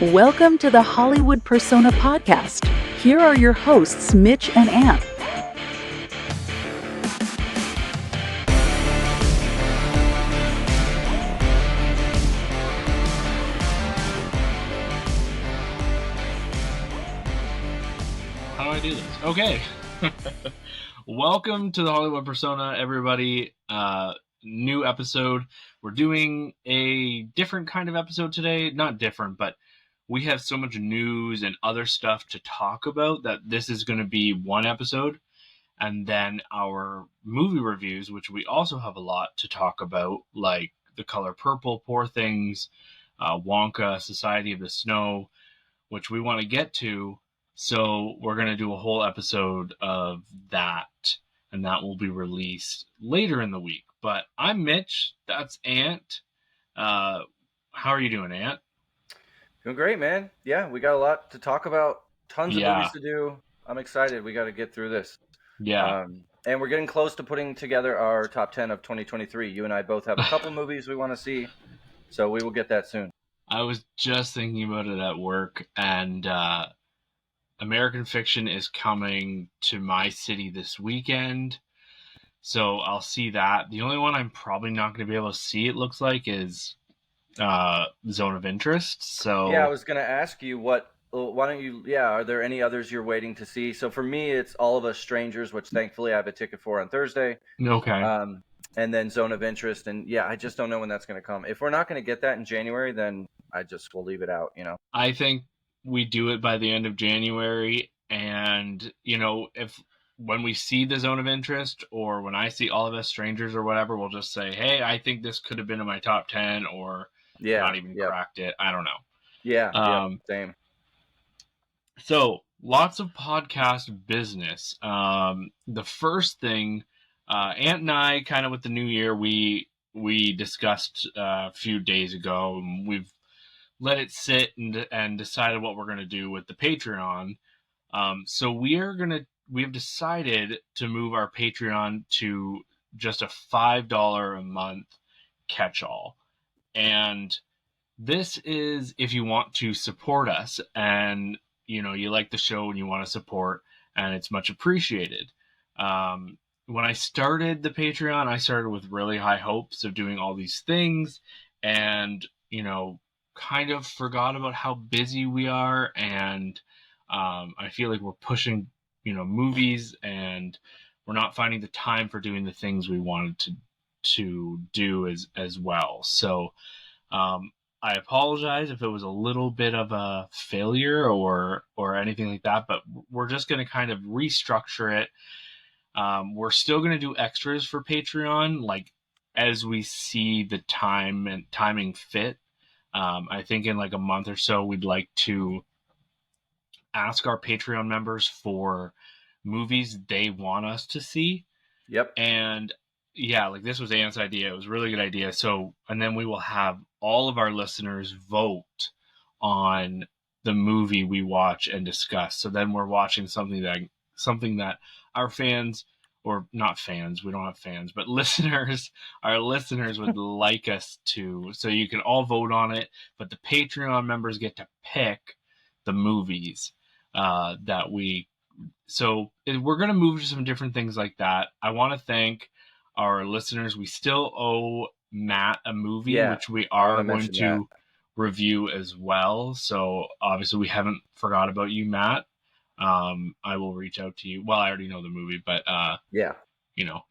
Welcome to the Hollywood Persona Podcast. Here are your hosts, Mitch and Ant. How do I do this? Okay. Welcome to the Hollywood Persona, everybody. New episode. We're doing a different kind of episode today. Not different, but we have so much news and other stuff to talk about that this is going to be one episode. And then our movie reviews, which we also have a lot to talk about, like The Color Purple, Poor Things, Wonka, Society of the Snow, which we want to get to. So we're going to do a whole episode of that, and that will be released later in the week. But I'm Mitch. That's Ant. How are you doing, Ant? Doing great, man. Yeah, we got a lot to talk about. Tons of movies to do. I'm excited. We got to get through this. Yeah. And we're getting close to putting together our top 10 of 2023. You and I both have a couple movies we want to see, so we will get that soon. I was just thinking about it at work, and American Fiction is coming to my city this weekend, so I'll see that. The only one I'm probably not going to be able to see, it looks like, is Zone of Interest. So yeah, I was going to ask you why don't you, are there any others you're waiting to see? So for me, it's All of Us Strangers, which thankfully I have a ticket for on Thursday. Okay. And then Zone of Interest, and I just don't know when that's going to come. If we're not going to get that in January, then I just will leave it out, I think we do it by the end of January, and if when we see the Zone of Interest, or when I see All of Us Strangers or whatever, we'll just say, hey, I think this could have been in my top 10, or not even cracked it. I don't know. Yeah, same. So lots of podcast business. The first thing, Ant and I, kind of with the new year, we discussed a few days ago, and we've let it sit and decided what we're going to do with the Patreon. So we have decided to move our Patreon to just a $5 a month catch-all. And this is if you want to support us and you like the show and you want to support, and it's much appreciated. When I started the Patreon, I started with really high hopes of doing all these things, and kind of forgot about how busy we are, and I feel like we're pushing movies, and we're not finding the time for doing the things we wanted to do as well. So I apologize if it was a little bit of a failure or anything like that, but we're just going to kind of restructure it. We're still going to do extras for Patreon, like as we see the time and timing fit. I think in like a month or so, we'd like to ask our Patreon members for movies they want us to see. Yep. And like this was Ant's idea. It was a really good idea. So, and then we will have all of our listeners vote on the movie we watch and discuss. So then we're watching something that our fans, or not fans, we don't have fans, but our listeners would like us to. So you can all vote on it, but the Patreon members get to pick the movies that we. So we're going to move to some different things like that. I want to thank our listeners. We still owe Matt a movie, which we are going to review as well. So obviously we haven't forgot about you, Matt. I will reach out to you. Well, I already know the movie, but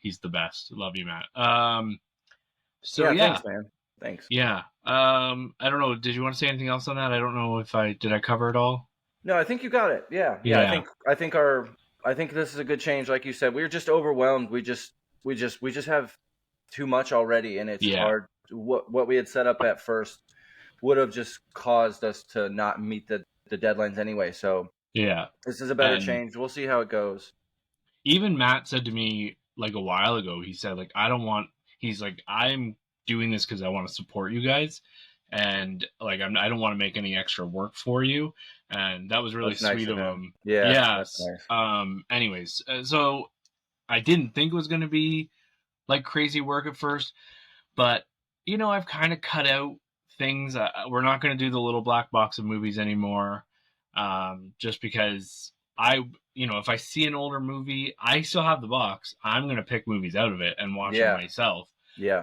he's the best. Love you, Matt. Thanks, man. Thanks. Yeah. I don't know. Did you want to say anything else on that? I don't know if did I cover it all? No, I think you got it. Yeah. I think this is a good change. Like you said, we were just overwhelmed. We just have too much already, and it's hard. What we had set up at first would have just caused us to not meet the deadlines anyway. So this is a better change. We'll see how it goes. Even Matt said to me like a while ago, he said like, he's like, I'm doing this because I want to support you guys, and like I don't want to make any extra work for you, and that was really sweet of him. That's nice. Anyways, so I didn't think it was going to be like crazy work at first, but I've kind of cut out things. We're not going to do the little black box of movies anymore, just because if I see an older movie, I still have the box. I'm going to pick movies out of it and watch them myself. Yeah.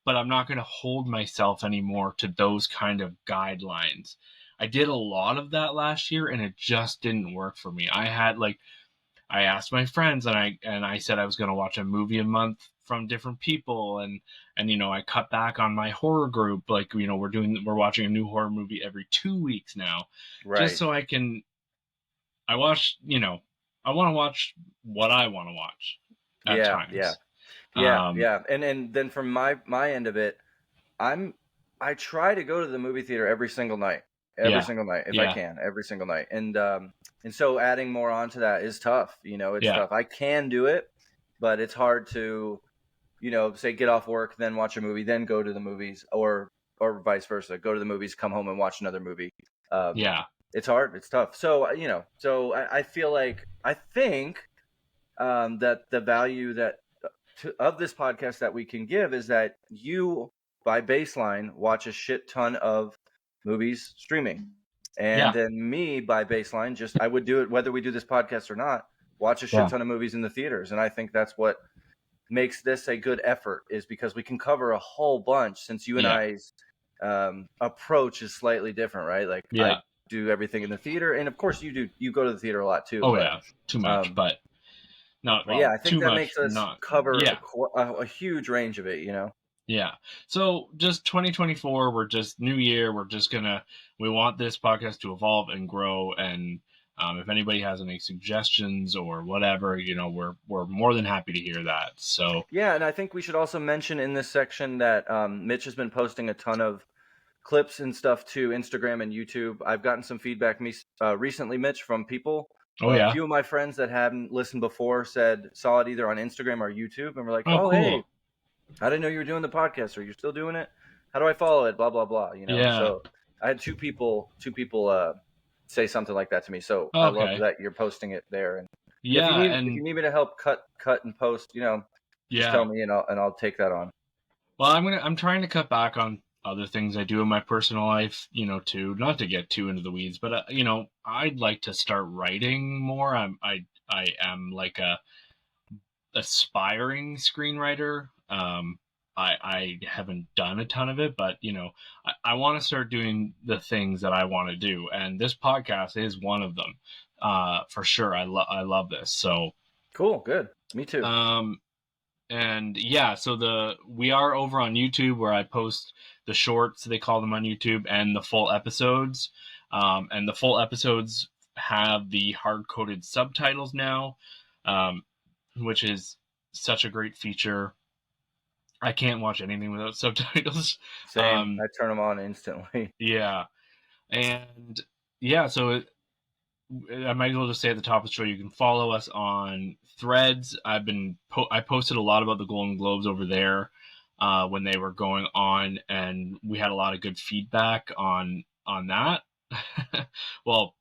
But I'm not going to hold myself anymore to those kind of guidelines. I did a lot of that last year, and it just didn't work for me. I asked my friends, and I said I was going to watch a movie a month from different people, and I cut back on my horror group. Like, we're watching a new horror movie every 2 weeks now, just so I want to watch what I want to watch at times. Yeah. And then from my end of it, I try to go to the movie theater every single night if I can, every single night. And so adding more onto that is tough. It's tough. I can do it, but it's hard to, say get off work, then watch a movie, then go to the movies, or vice versa. Go to the movies, come home and watch another movie. It's hard. It's tough. So, I feel like, I think that the value of this podcast that we can give is that you, by baseline, watch a shit ton of movies streaming. And then me, by baseline, I would do it whether we do this podcast or not, watch a shit ton of movies in the theaters. And I think that's what makes this a good effort, is because we can cover a whole bunch, since you and I's approach is slightly different, right? Like, I do everything in the theater, and of course you go to the theater a lot too. Too much, but not well, I think that makes us cover a huge range of it, Yeah. So just 2024, we're just new year. We want this podcast to evolve and grow. And if anybody has any suggestions or whatever, we're more than happy to hear that. So yeah. And I think we should also mention in this section that Mitch has been posting a ton of clips and stuff to Instagram and YouTube. I've gotten some feedback recently, Mitch, from people. A few of my friends that hadn't listened before saw it either on Instagram or YouTube, and were like, cool. Hey, I didn't know you were doing the podcast. Are you still doing it? How do I follow it? Blah, blah, blah. So I had two people say something like that to me. So I love that you're posting it there. And if you need me to help cut and post, just tell me, and I'll take that on. Well, I'm trying to cut back on other things I do in my personal life, too, not to get too into the weeds, but I'd like to start writing more. I am like a aspiring screenwriter. I haven't done a ton of it, but I want to start doing the things that I want to do, and this podcast is one of them, for sure. I love this. So cool, good, me too. And so we are over on YouTube, where I post the shorts, they call them on YouTube, and the full episodes. And the full episodes have the hard-coded subtitles now, which is such a great feature. I can't watch anything without subtitles. Same. I turn them on instantly. Yeah. And so I might as well just say at the top of the show, you can follow us on Threads. I posted a lot about the Golden Globes over there when they were going on, and we had a lot of good feedback on that. Well,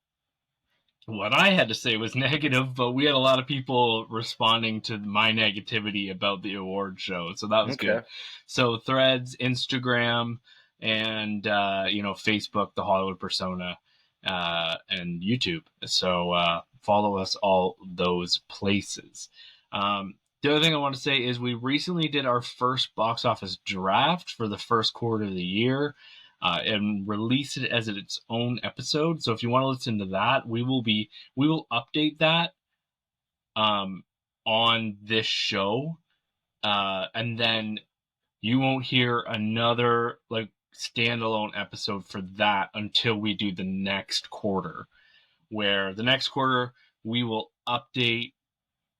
what I had to say was negative, but we had a lot of people responding to my negativity about the award show, so that was good. So Threads, Instagram, and Facebook, the Hollywood Persona, and YouTube. So follow us all those places. The other thing I want to say is we recently did our first box office draft for the first quarter of the year. And release it as its own episode. So if you want to listen to that, we will update that on this show, and then you won't hear another standalone episode for that until we do the next quarter. Where the next quarter we will update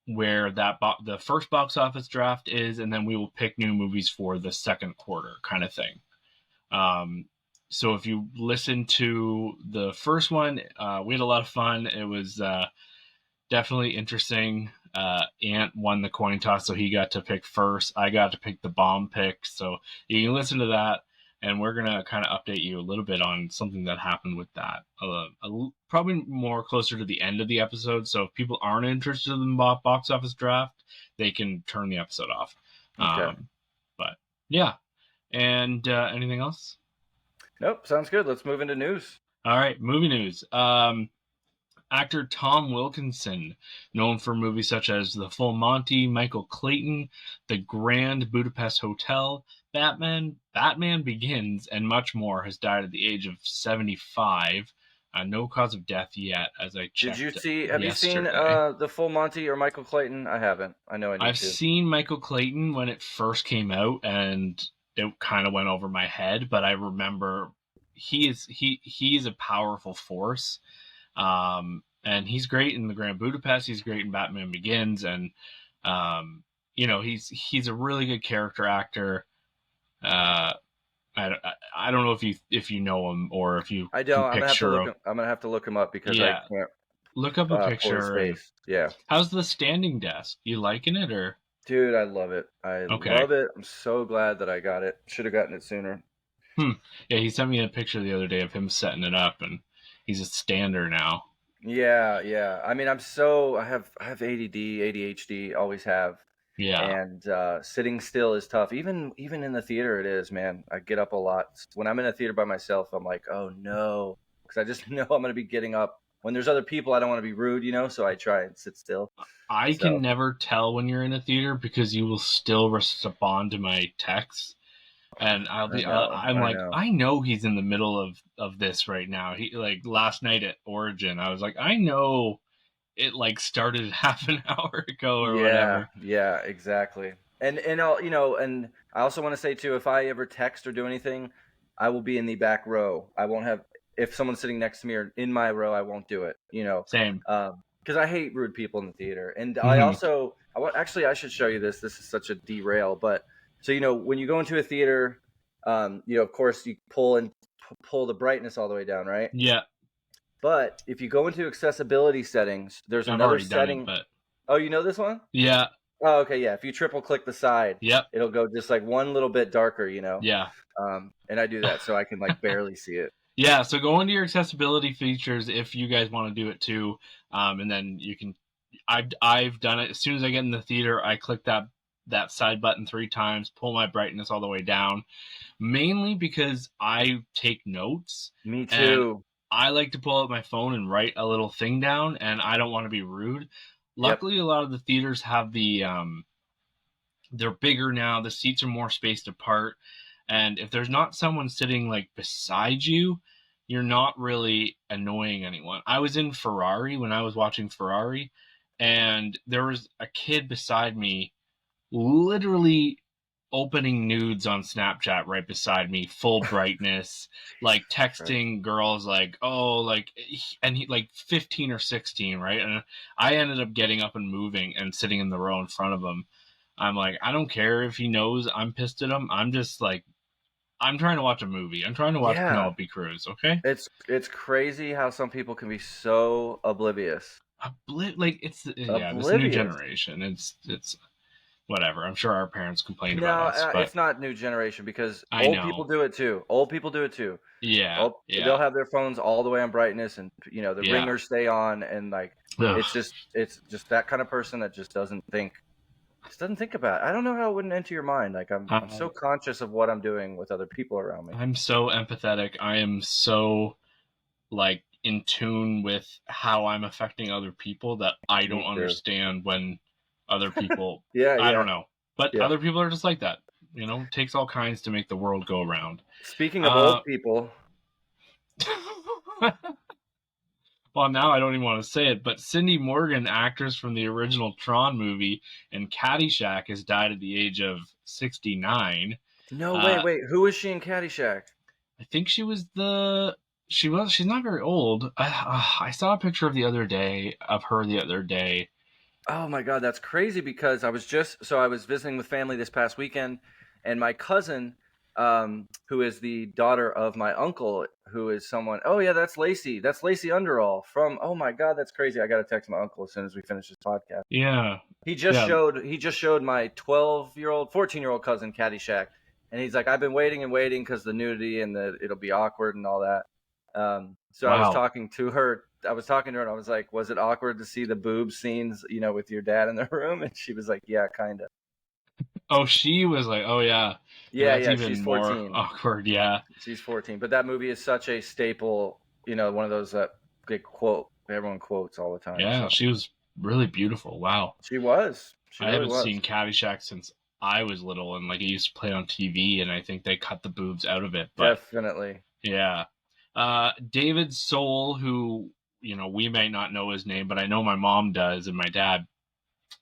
where the first box office draft is, and then we will pick new movies for the second quarter, kind of thing. So if you listen to the first one, we had a lot of fun. It was definitely interesting. Ant won the coin toss, so he got to pick first. I got to pick the bomb pick. So you can listen to that, and we're going to kind of update you a little bit on something that happened with that. Probably more closer to the end of the episode. So if people aren't interested in the box office draft, they can turn the episode off. Okay. But yeah. And anything else? Nope, sounds good. Let's move into news. All right, movie news. Actor Tom Wilkinson, known for movies such as The Full Monty, Michael Clayton, The Grand Budapest Hotel, Batman Begins, and much more, has died at the age of 75. No cause of death yet, as I checked. Have you seen The Full Monty or Michael Clayton? I haven't. I know I need to. I've seen Michael Clayton when it first came out, and it kind of went over my head, but I remember he is a powerful force. And he's great in The Grand Budapest. He's great in Batman Begins, and he's a really good character actor. I don't know if you know him or if you. I don't. I'm gonna have to look him up because I can't. Look up a picture. His face. Yeah. How's the standing desk? You liking it or? Dude, I love it. Love it. I'm so glad that I got it. Should have gotten it sooner. Yeah, he sent me a picture the other day of him setting it up, and he's a stander now. Yeah. I mean, I have ADD, ADHD, always have. Yeah. And sitting still is tough. Even in the theater, it is, man. I get up a lot. When I'm in a theater by myself, I'm like, oh no, because I just know I'm going to be getting up. When there's other people, I don't want to be rude, so I try and sit still. I can never tell when you're in a theater because you will still respond to my texts. And I know he's in the middle of this right now. He last night at Origin, I was like, I know it started half an hour ago or whatever. Yeah, exactly. And and I also want to say too, if I ever text or do anything, I will be in the back row. I won't have, if someone's sitting next to me or in my row, I won't do it. Same. Because I hate rude people in the theater. And I should show you this. This is such a derail, but. So, when you go into a theater, of course you pull the brightness all the way down, right? Yeah. But if you go into accessibility settings, there's another setting. Oh, you know this one? Yeah. Oh, okay. Yeah. If you triple click the side, yep, it'll go just one little bit darker, Yeah. And I do that so I can barely see it. Yeah. So go into your accessibility features if you guys want to do it too. And then you can, I've done it. As soon as I get in the theater, I click that side button 3 times, pull my brightness all the way down, mainly because I take notes. Me too. I like to pull out my phone and write a little thing down, and I don't want to be rude. Luckily, a lot of the theaters have they're bigger now. The seats are more spaced apart. And if there's not someone sitting beside you, you're not really annoying anyone. I was in Ferrari when I was watching Ferrari, and there was a kid beside me literally opening nudes on Snapchat right beside me, full brightness, texting girls and he 15 or 16, right? And I ended up getting up and moving and sitting in the row in front of him. I'm like, I don't care if he knows I'm pissed at him. I'm just I'm trying to watch a movie. I'm trying to watch Penelope Cruz, okay? It's crazy how some people can be so oblivious. It's this new generation. It's whatever. I'm sure our parents complained about us. It's not new generation because old people do it too. Yeah. They'll have their phones all the way on brightness, and the ringers stay on, and it's just that kind of person that just doesn't think about it. I don't know how it wouldn't enter your mind. I'm so conscious of what I'm doing with other people around me. I'm so empathetic. I am so in tune with how I'm affecting other people that I don't understand when other people I don't know, but other people are just like that. It takes all kinds to make the world go around. Speaking of old people, well, now I don't even want to say it, but Cindy Morgan, actress from the original Tron movie and Caddyshack, has died at the age of 69. No, wait, who is she in Caddyshack? I think she's not very old. I saw a picture of her the other day. Oh my God, that's crazy because I was visiting with family this past weekend, and my cousin, who is the daughter of my uncle, who is someone. Oh yeah, that's Lacey. That's Lacey Underall from. Oh my God, that's crazy. I got to text my uncle as soon as we finish this podcast. Yeah. He just showed my 14-year-old cousin Caddyshack, and he's like, I've been waiting because the nudity and it'll be awkward and all that. So wow. I was talking to her, and I was like, was it awkward to see the boob scenes, with your dad in the room? And she was like, yeah, kind of. Oh, she was like, oh, yeah. That's even she's more 14. awkward. Yeah, she's 14. But that movie is such a staple. One of those that everyone quotes all the time. Yeah, so. she was really beautiful. Wow. She was. She I really haven't was. seen Caddyshack since I was little, and like it used to play on TV, and I think they cut the boobs out of it. But definitely. Yeah. David Soul, who, we may not know his name, but I know my mom does and my dad,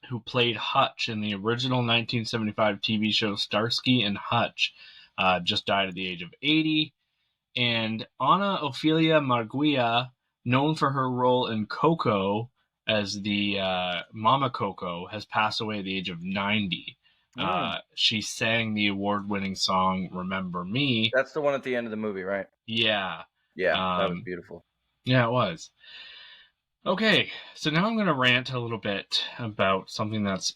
who played Hutch in the original 1975 TV show Starsky and Hutch, just died at the age of 80. And Ana Ofelia Marguia, known for her role in Coco as the Mama Coco, has passed away at the age of 90. She sang the award-winning song "Remember Me." That's the one at the end of the movie, right? Yeah. Yeah, that was beautiful. Yeah, it was. Okay, so now I'm going to rant a little bit about something that's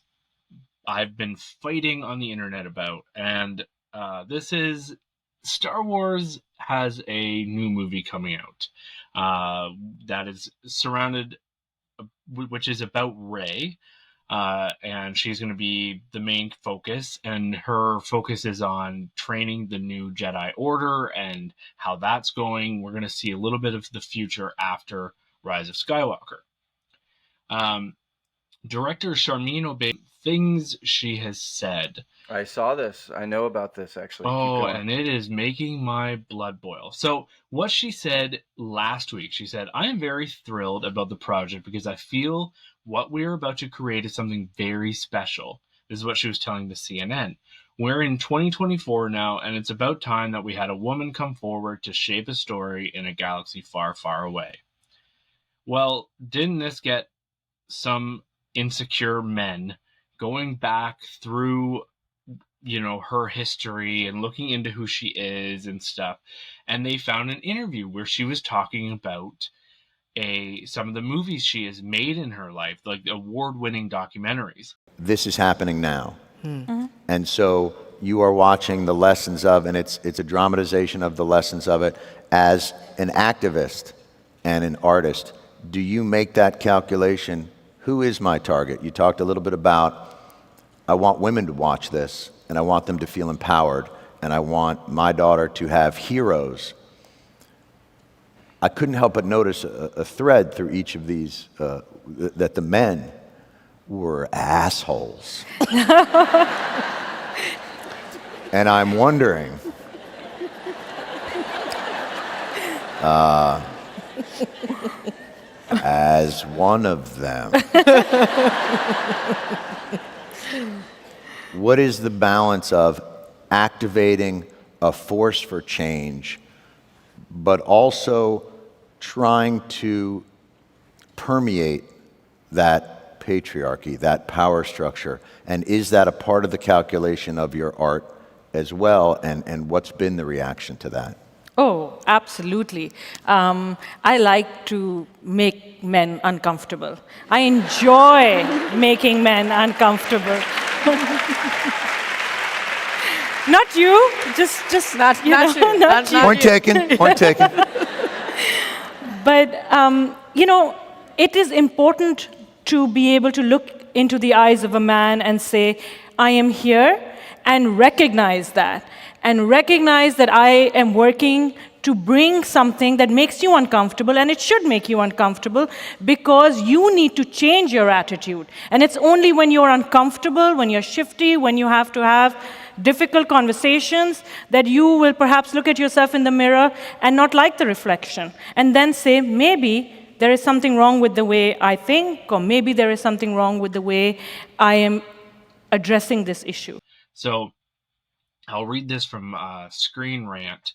I've been fighting on the internet about, and this is Star Wars has a new movie coming out that is surrounded, which is about Rey. And she's going to be the main focus, and her focus is on training the new Jedi Order and how that's going. We're going to see a little bit of the future after Rise of Skywalker. Director Sharmeen Obaid, things she has said. I saw this. I know about this, actually. Oh, and it is making my blood boil. So what she said last week, she said, "I am very thrilled about the project because I feel what we're about to create is something very special." This is what she was telling the CNN. "We're in 2024 now, and it's about time that we had a woman come forward to shape a story in a galaxy far, far away." Well, didn't this get some insecure men going back through her history and looking into who she is and stuff, and they found an interview where she was talking about some of the movies she has made in her life, like award-winning documentaries. This is happening now. And so you are watching the lessons of, and it's a dramatization of the lessons of it. As an activist and an artist, do you make that calculation? Who is my target? You talked a little bit about, I want women to watch this, and I want them to feel empowered, and I want my daughter to have heroes. I couldn't help but notice a thread through each of these, that the men were assholes. And I'm wondering, as one of them, what is the balance of activating a force for change, but also trying to permeate that patriarchy, that power structure? And is that a part of the calculation of your art as well? And what's been the reaction to that? Oh, absolutely. I like to make men uncomfortable. I enjoy making men uncomfortable. Not you, just not you. Not you. Point taken, point taken. But, it is important to be able to look into the eyes of a man and say, I am here, and recognize that. And recognize that I am working to bring something that makes you uncomfortable, and it should make you uncomfortable because you need to change your attitude. And it's only when you're uncomfortable, when you're shifty, when you have to have difficult conversations, that you will perhaps look at yourself in the mirror and not like the reflection, and then say, maybe there is something wrong with the way I think, or maybe there is something wrong with the way I am addressing this issue. So I'll read this from Screen Rant.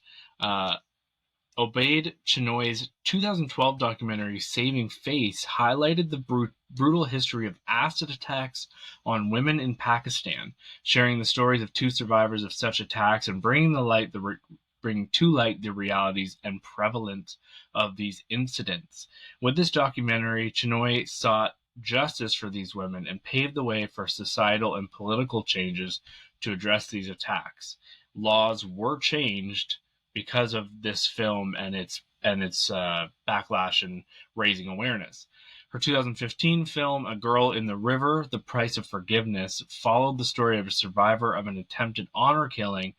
Obaid-Chinoy's 2012 documentary Saving Face highlighted the brutal history of acid attacks on women in Pakistan, sharing the stories of two survivors of such attacks and bringing to light the realities and prevalence of these incidents. With this documentary, Chinoy sought justice for these women and paved the way for societal and political changes to address these attacks. Laws were changed because of this film and its backlash and raising awareness. Her 2015 film, A Girl in the River, The Price of Forgiveness, followed the story of a survivor of an attempted honor killing,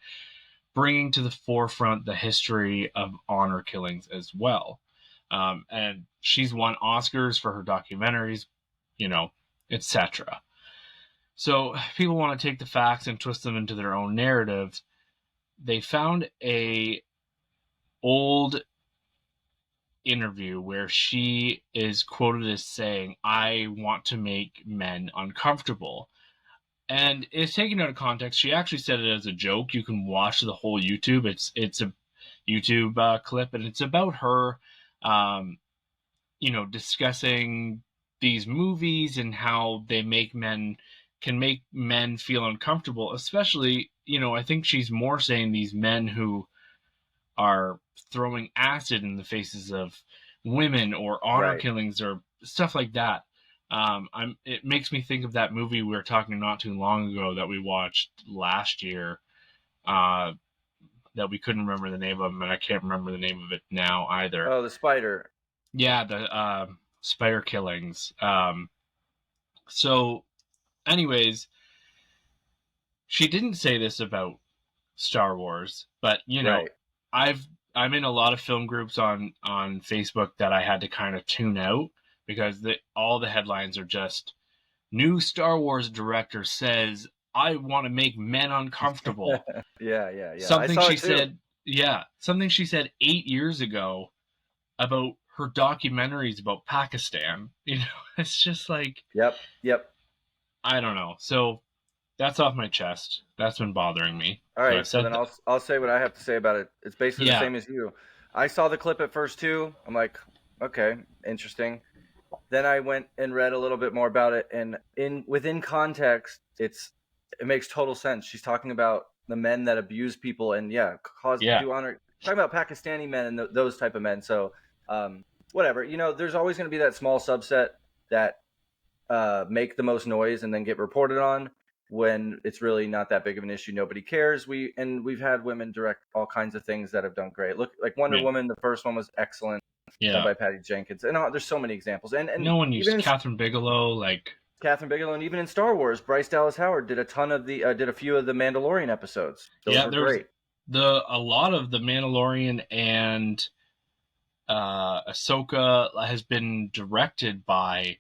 bringing to the forefront the history of honor killings as well. And she's won Oscars for her documentaries, etc. So people want to take the facts and twist them into their own narrative. They found a old interview where she is quoted as saying, "I want to make men uncomfortable." And it's taken out of context. She actually said it as a joke. You can watch the whole YouTube. It's a YouTube clip, and it's about her, discussing these movies and how they can make men feel uncomfortable. Especially, I think she's more saying these men who are throwing acid in the faces of women or honor killings or stuff like that. It makes me think of that movie we were talking not too long ago that we watched last year, that we couldn't remember the name of, and I can't remember the name of it now either. Oh, the spider. Yeah, the spider killings. So, anyways, she didn't say this about Star Wars, but I'm in a lot of film groups on Facebook that I had to kind of tune out because all the headlines are just, new Star Wars director says, "I want to make men uncomfortable." Yeah. Something she said 8 years ago about her documentaries about Pakistan. It's just like, Yep. I don't know. So that's off my chest. That's been bothering me. All right, so then I'll say what I have to say about it. It's basically the same as you. I saw the clip at first too. I'm like, okay, interesting. Then I went and read a little bit more about it, and within context, it makes total sense. She's talking about the men that abuse people and do honor. Talking about Pakistani men and those type of men. So whatever, there's always going to be that small subset that make the most noise and then get reported on when it's really not that big of an issue. Nobody cares. We've had women direct all kinds of things that have done great. Look, like Wonder Woman, the first one was excellent. Done by Patty Jenkins, and there's so many examples. And no one used Catherine Bigelow, and even in Star Wars, Bryce Dallas Howard did a few of the Mandalorian episodes. Those were great. A lot of the Mandalorian and Ahsoka has been directed by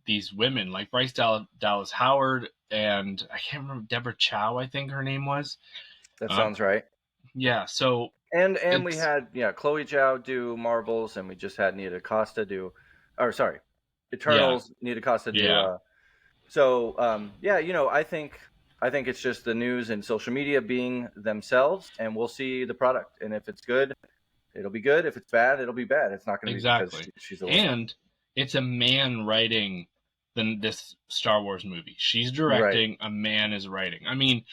these women, like Bryce Dallas Howard, and I can't remember, Deborah Chow, I think her name was. That sounds right. Yeah, so... And we had Chloe Zhao do Marvels, and we just had Nia DaCosta do, Eternals. Nia DaCosta do. I think it's just the news and social media being themselves, and we'll see the product. And if it's good, it'll be good. If it's bad, it'll be bad. It's not going to be because she's a woman. And it's a man writing this Star Wars movie. She's directing. A man is writing. I mean,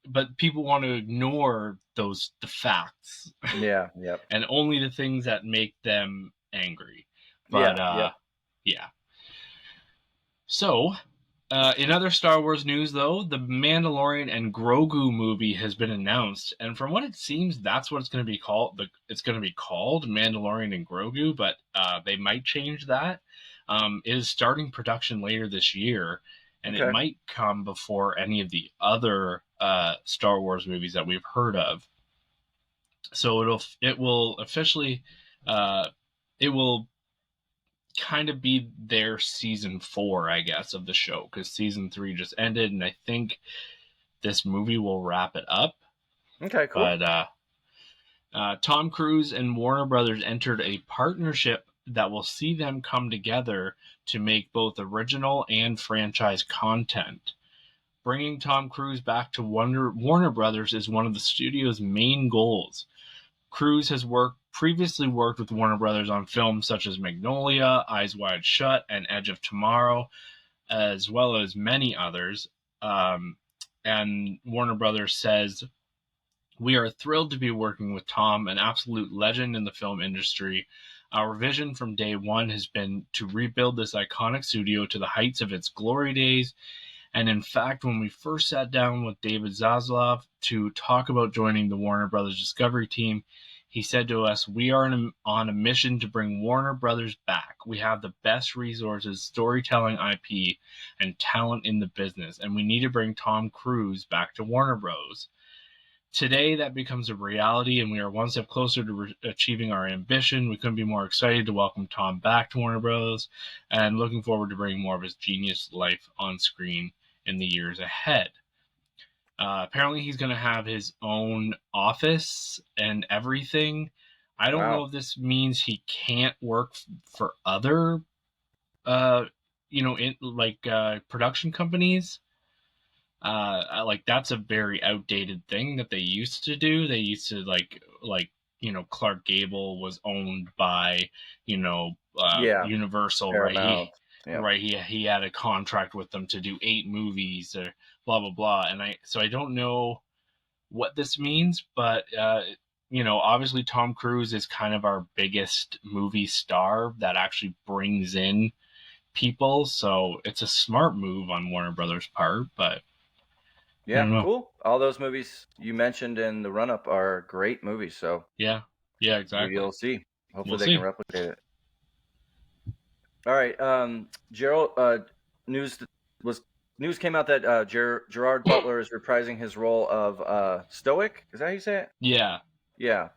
but people want to ignore the facts. Yeah. And only the things that make them angry. But So, in other Star Wars news, though, the Mandalorian and Grogu movie has been announced, and from what it seems, that's what it's going to be called. It's going to be called Mandalorian and Grogu, but they might change that. It is starting production later this year, and it might come before any of the other Star Wars movies that we've heard of. So it will officially it will kind of be their season 4, I guess, of the show, because season 3 just ended, and I think this movie will wrap it up. Okay, cool. But Tom Cruise and Warner Brothers entered a partnership that will see them come together to make both original and franchise content. Bringing Tom Cruise back to Warner Brothers is one of the studio's main goals. Cruise has previously worked with Warner Brothers on films such as Magnolia, Eyes Wide Shut, and Edge of Tomorrow, as well as many others. And Warner Brothers says, "We are thrilled to be working with Tom, an absolute legend in the film industry. Our vision from day one has been to rebuild this iconic studio to the heights of its glory days. And in fact, when we first sat down with David Zaslav to talk about joining the Warner Brothers Discovery team, He said to us, "We are on a mission to bring Warner Brothers back. We have the best resources, storytelling IP, and talent in the business, and we need to bring Tom Cruise back to Warner Bros." Today, that becomes a reality, and we are one step closer to achieving our ambition. We couldn't be more excited to welcome Tom back to Warner Bros. And looking forward to bringing more of his genius life on screen in the years ahead. Apparently, he's going to have his own office and everything. I don't know if this means he can't work for other, production companies. That's a very outdated thing that they used to do. They used to Clark Gable was owned by Universal, Paramount. Right? He had a contract with them to do 8 movies or blah blah blah. And I don't know what this means, but obviously Tom Cruise is kind of our biggest movie star that actually brings in people. So it's a smart move on Warner Brothers' part, but. Yeah, cool. All those movies you mentioned in the run-up are great movies. So yeah, exactly. You'll see. Hopefully they can replicate it. All right, Gerald. News came out that Gerard Butler is reprising his role of Stoic. Is that how you say it? Yeah. Yeah.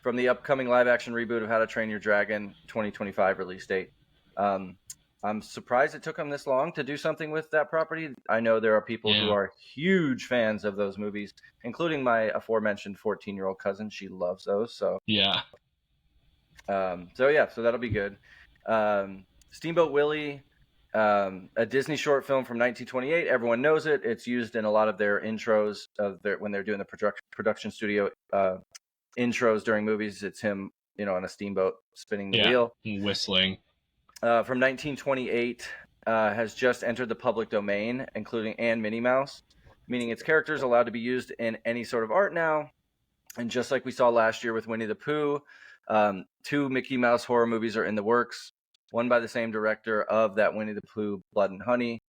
From the upcoming live-action reboot of How to Train Your Dragon 2025 release date. I'm surprised it took him this long to do something with that property. I know there are people who are huge fans of those movies, including my aforementioned 14-year-old cousin. She loves those. So yeah. So that'll be good. Steamboat Willie, a Disney short film from 1928. Everyone knows it. It's used in a lot of their intros when they're doing the production studio intros during movies. It's him, on a steamboat spinning the wheel, whistling. From 1928, has just entered the public domain, including and Minnie Mouse, meaning its characters allowed to be used in any sort of art now. And just like we saw last year with Winnie the Pooh, 2 Mickey Mouse horror movies are in the works, one by the same director of that Winnie the Pooh, Blood and Honey.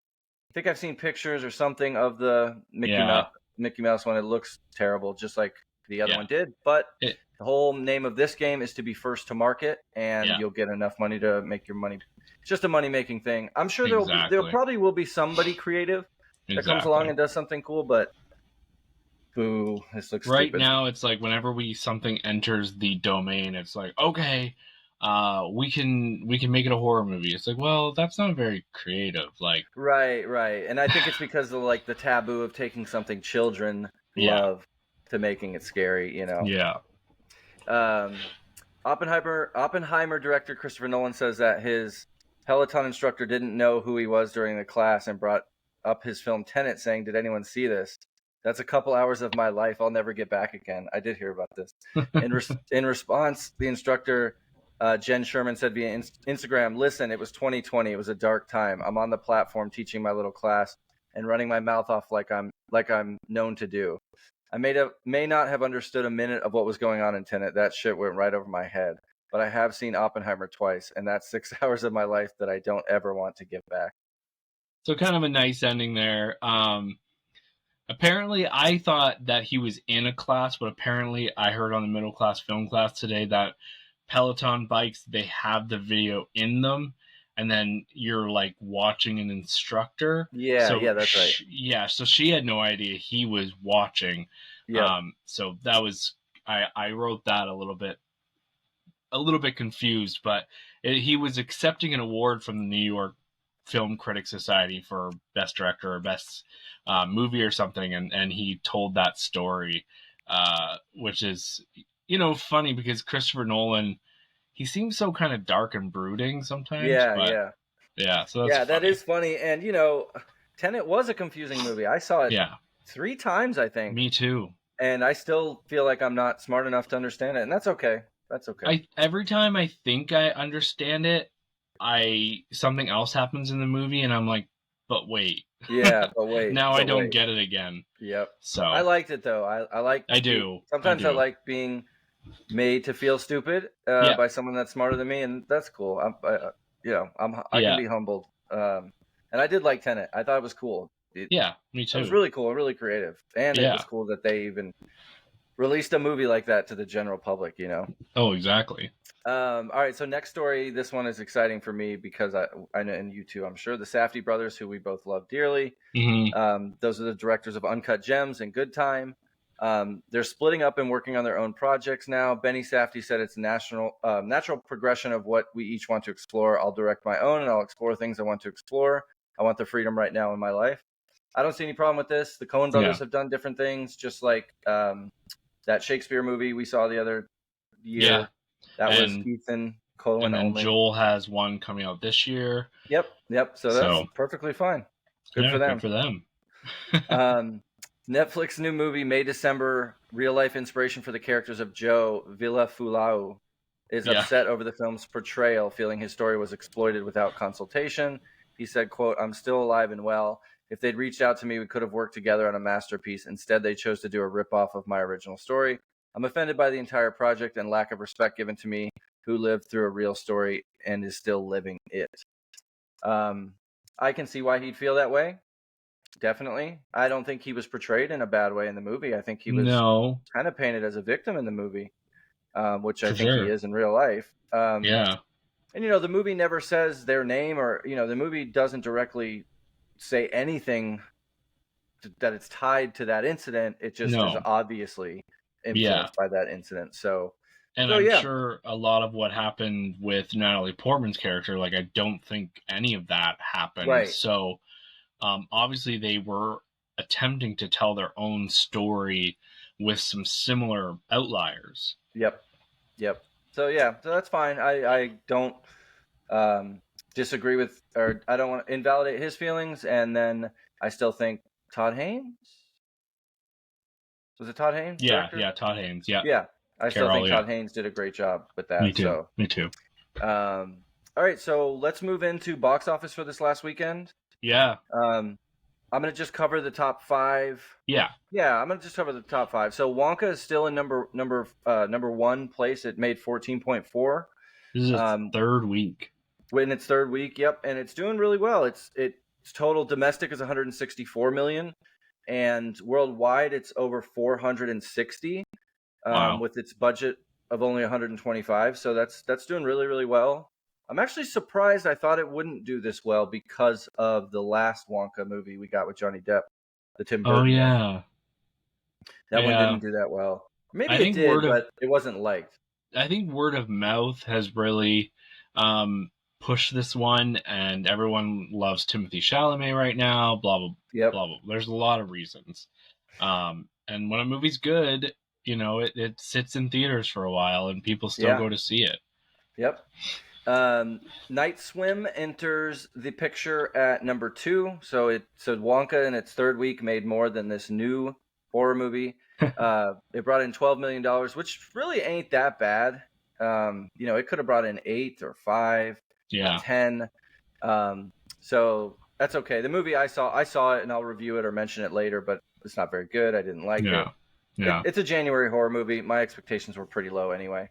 I think I've seen pictures or something of the Mickey Mouse one. It looks terrible, just like the other one did. But the whole name of this game is to be first to market, and you'll get enough money to make your money. It's just a money-making thing. I'm sure there probably will be somebody creative that comes along and does something cool, but boo, this looks right stupid. Now it's like whenever something enters the domain, it's like, okay, we can make it a horror movie. It's like, well, that's not very creative. Like right. And I think it's because of the taboo of taking something children love to making it scary, Yeah. Oppenheimer director Christopher Nolan says that his Peloton instructor didn't know who he was during the class and brought up his film Tenet, saying, "Did anyone see this? That's a couple hours of my life I'll never get back again." I did hear about this. In response, the instructor, Jen Sherman, said via Instagram, "Listen, it was 2020. It was a dark time. I'm on the platform teaching my little class and running my mouth off like I'm known to do. I may not have understood a minute of what was going on in Tenet. That shit went right over my head. But I have seen Oppenheimer twice, and that's 6 hours of my life that I don't ever want to give back." So kind of a nice ending there. Apparently, I thought that he was in a class, but apparently I heard on the middle class film class today that Peloton bikes, they have the video in them, and then you're watching an instructor. Yeah, that's right. So she had no idea he was watching. Yeah. So that was I wrote that a little bit confused, but he was accepting an award from the New York Film Critics Society for best director or best movie or something, and he told that story, which is funny because Christopher Nolan, he seems so kind of dark and brooding sometimes. Yeah. So that's that is funny. And Tenet was a confusing movie. I saw it 3 times, I think. Me too. And I still feel like I'm not smart enough to understand it, and that's okay. Every time I think I understand it, something else happens in the movie, and I'm like, but wait. Yeah, but wait. Now I don't get it again. Yep. So I liked it though. I do. Sometimes I like being made to feel stupid by someone that's smarter than me, and that's cool. I can be humbled. And I did like Tenet. I thought it was cool. Me too. It was really cool, really creative, and it was cool that they even released a movie like that to the general public, Oh, exactly. All right, so next story. This one is exciting for me because I know, and you too, I'm sure, the Safdie brothers, who we both love dearly. Those are the directors of Uncut Gems and Good Time. They're splitting up and working on their own projects now. Benny Safdie said it's natural progression of what we each want to explore. I'll direct my own, and I'll explore things I want to explore. I want the freedom right now in my life. I don't see any problem with this. The Coen brothers have done different things, just like that Shakespeare movie we saw the other year. Yeah. That was Ethan Coen and then only. Joel has one coming out this year. Yep. So that's perfectly fine. Good for them. Good for them. Netflix new movie, May December, real-life inspiration for the characters of Joe Villafulau, is upset over the film's portrayal, feeling his story was exploited without consultation. He said, quote, "I'm still alive and well. If they'd reached out to me, we could have worked together on a masterpiece. Instead, they chose to do a ripoff of my original story. I'm offended by the entire project and lack of respect given to me, who lived through a real story and is still living it." I can see why he'd feel that way. Definitely. I don't think he was portrayed in a bad way in the movie. I think he was kind of painted as a victim in the movie, which I think he is in real life. And, the movie never says their name, or, the movie doesn't directly say anything that it's tied to that incident. It just is obviously influenced by that incident. And I'm sure a lot of what happened with Natalie Portman's character, like, I don't think any of that happened. Right. So obviously they were attempting to tell their own story with some similar outliers. Yep. So that's fine. I don't disagree with, or I don't want to invalidate his feelings. And then I still think Tod Haynes. Was it Tod Haynes? Yeah, director? Tod Haynes. Yeah. Yeah. I still think Tod Haynes did a great job with that. Me too. All right, so let's move into box office for this last weekend. Yeah. I'm gonna just cover the top 5. Yeah, I'm gonna just cover the top 5. So Wonka is still in number one place. It made 14.4. This is its third week. In its third week, yep, and it's doing really well. Its total domestic is 164 million, and worldwide it's over 460. Wow. With its budget of only 125. So that's doing really, really well. I'm actually surprised. I thought it wouldn't do this well because of the last Wonka movie we got with Johnny Depp, the Tim Burton. Oh, yeah. That one didn't do that well. Maybe it did, but it wasn't liked. I think word of mouth has really pushed this one, and everyone loves Timothée Chalamet right now, blah, blah, blah, blah. There's a lot of reasons. And when a movie's good, it sits in theaters for a while, and people still go to see it. Yep. Night Swim enters the picture at number 2. So Wonka in its third week made more than this new horror movie. It brought in $12 million, which really ain't that bad. It could have brought in 8 or 5, 10. So that's okay. The movie I saw it, and I'll review it or mention it later, but it's not very good. I didn't like it. Yeah. It's a January horror movie. My expectations were pretty low anyway.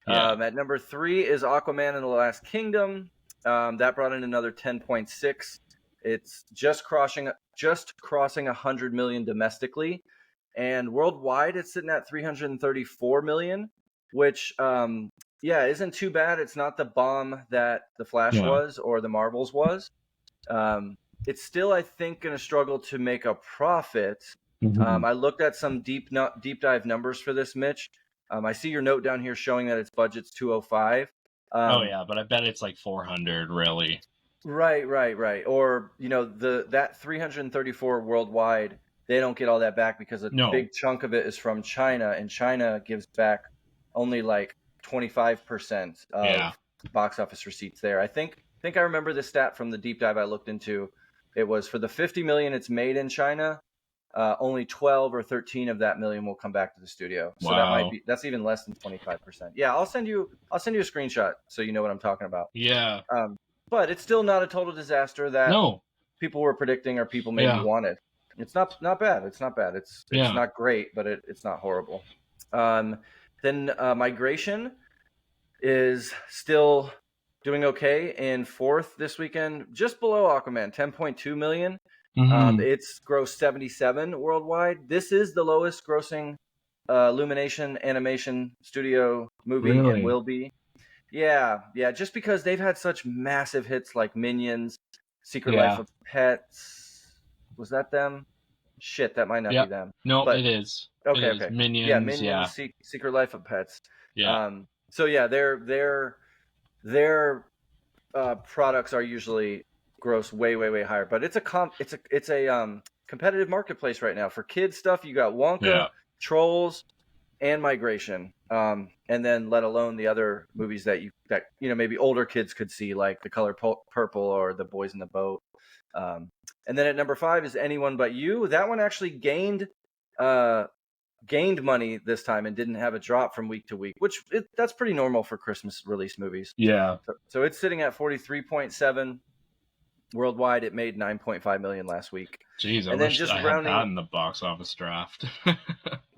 At number 3 is Aquaman and the Last Kingdom. That brought in another 10.6. It's just crossing 100 million domestically, and worldwide it's sitting at 334 million, which isn't too bad. It's not the bomb that The Flash was or The Marvels was. It's still, I think, going to struggle to make a profit. Mm-hmm. I looked at some deep dive numbers for this, Mitch. I see your note down here showing that its budget's 205. But I bet it's like 400, really. Right. Or that 334 worldwide, they don't get all that back because a big chunk of it is from China, and China gives back only like 25% of box office receipts there. I think I remember the stat from the deep dive I looked into. It was for the 50 million it's made in China. Only 12 or 13 of that million will come back to the studio. So that's even less than 25%. Yeah, I'll send you a screenshot so you know what I'm talking about. Yeah. But it's still not a total disaster that people were predicting or people maybe wanted. It's not bad. It's not bad. It's not great, but it's not horrible. Then Migration is still doing okay in 4th this weekend, just below Aquaman, 10.2 million. Mm-hmm. It's grossed 77 worldwide. This is the lowest grossing Illumination Animation Studio movie. Really? It will be. Yeah. Just because they've had such massive hits like Minions, Secret Life of Pets. Was that them? Shit, that might not be them. No, but, it is. Okay, it is. okay. Minions. Yeah, Minions. Secret Life of Pets. Yeah. So yeah, their products are usually gross way higher, but it's a competitive marketplace right now for kids stuff. You got Wonka, Trolls, and Migration, and then let alone the other movies that maybe older kids could see, like The Color Purple or The Boys in the Boat. And then at number 5 is Anyone But You. That one actually gained money this time and didn't have a drop from week to week, which that's pretty normal for Christmas release movies. Yeah. So it's sitting at 43.7 worldwide. It made 9.5 million last week. Jeez, I wish I had that in the box office draft.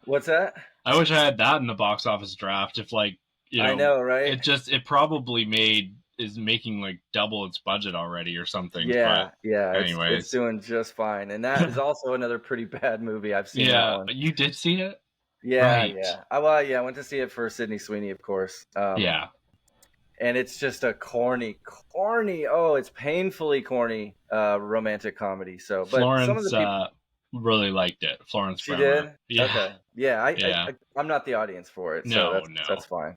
What's that? I wish I had that in the box office draft. If I know, right? It probably is making like double its budget already or something. Yeah. Anyways, it's doing just fine, and that is also another pretty bad movie. I've seen that one. You did see it? Yeah, right. I went to see it for Sydney Sweeney, of course. And it's just a corny. Oh, it's painfully corny romantic comedy. So, but Florence some of the people really liked it. Florence. She did. Yeah. Okay. Yeah. I'm not the audience for it. So that's fine.